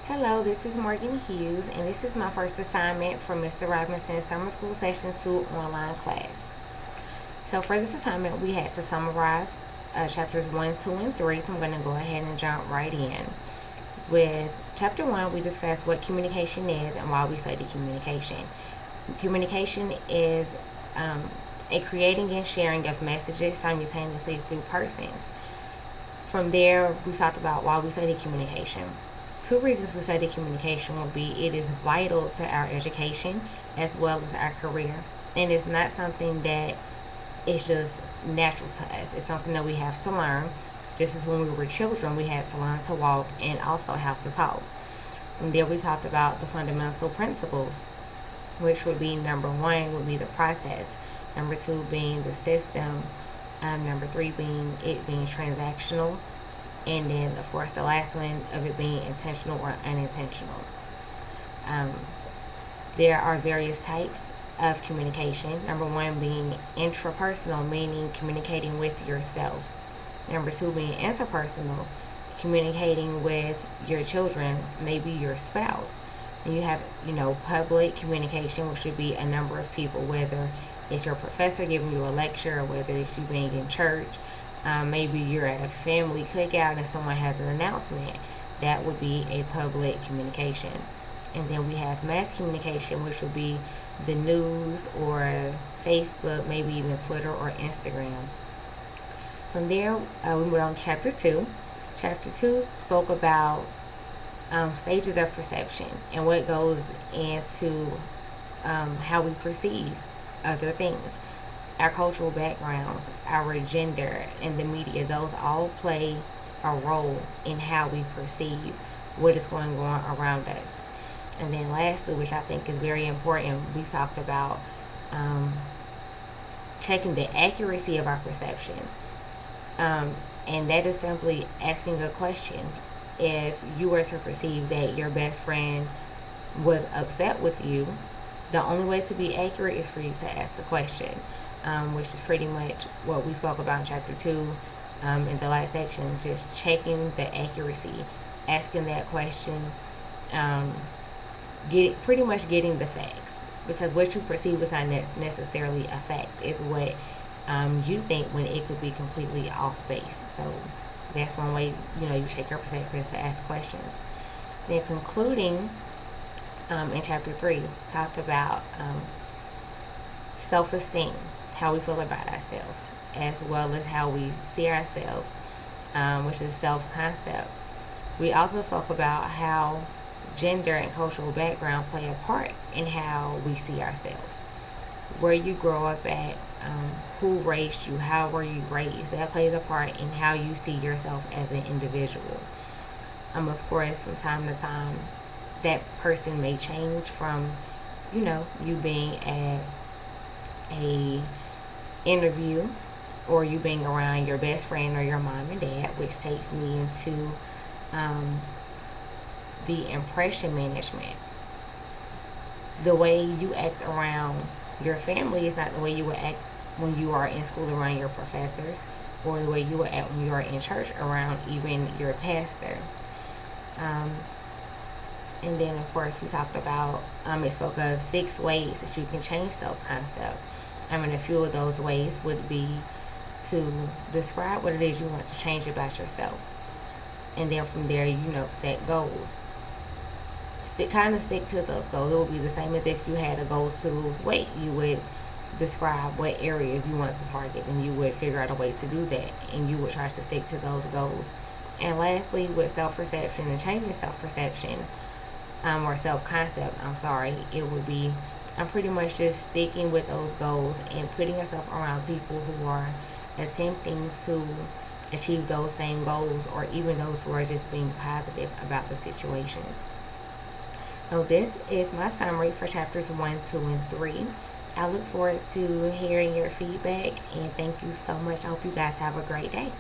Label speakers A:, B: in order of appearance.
A: Hello, this is Morgan Hughes, and this is my first assignment from Mr. Robinson's Summer School Session 2 online class. So for this assignment, we had to summarize chapters 1, 2, and 3, so I'm going to go ahead and jump right in. With chapter 1, we discussed what communication is and why we study communication. Communication is a creating and sharing of messages simultaneously through persons. From there, we talked about why we study communication. Two reasons we study communication will be it is vital to our education as well as our career. And it's not something that is just natural to us. It's something that we have to learn. Just as when we were children, we had to learn to walk and also how to talk. And there we talked about the fundamental principles, which would be number 1 would be the process, number 2 being the system, number 3 being it being transactional, and then of course the last one of it being intentional or unintentional. There are various types of communication. Number 1 being intrapersonal, meaning communicating with yourself. Number 2 being interpersonal, communicating with your children, maybe your spouse. And you have, public communication, which would be a number of people, whether it's your professor giving you a lecture or whether it's you being in church. Maybe you're at a family cookout and someone has an announcement. That would be a public communication. And then we have mass communication, which would be the news or Facebook, maybe even Twitter or Instagram. From there, we went on to chapter 2. Chapter 2 spoke about stages of perception and what goes into how we perceive other things. Our cultural backgrounds, our gender, and the media, those all play a role in how we perceive what is going on around us. And then lastly, which I think is very important, we talked about checking the accuracy of our perception. And that is simply asking a question. If you were to perceive that your best friend was upset with you, the only way to be accurate is for you to ask the question, which is pretty much what we spoke about in chapter 2 in the last section, just checking the accuracy, asking that question, pretty much getting the facts, because what you perceive is not necessarily a fact. It's what you think when it could be completely off base. So that's one way, you check your perception is to ask questions. Then concluding in chapter 3, talked about self-esteem, how we feel about ourselves, as well as how we see ourselves, which is self-concept. We also spoke about how gender and cultural background play a part in how we see ourselves. Where you grow up at, who raised you, how were you raised, that plays a part in how you see yourself as an individual. Of course, from time to time, that person may change from, you being at a interview or you being around your best friend or your mom and dad, which takes me into the impression management. The way you act around your family is not the way you would act when you are in school around your professors, or the way you would act when you are in church around even your pastor. And then, of course, we talked about, it spoke of 6 ways that you can change self-concept. A few of those ways would be to describe what it is you want to change about yourself. And then from there, set goals. Stick to those goals. It would be the same as if you had a goal to lose weight. You would describe what areas you want to target, and you would figure out a way to do that, and you would try to stick to those goals. And lastly, with self-perception and changing self-perception, or self-concept, it would be pretty much just sticking with those goals and putting yourself around people who are attempting to achieve those same goals, or even those who are just being positive about the situations. So this is my summary for chapters 1, 2, and 3. I look forward to hearing your feedback, and thank you so much. I hope you guys have a great day.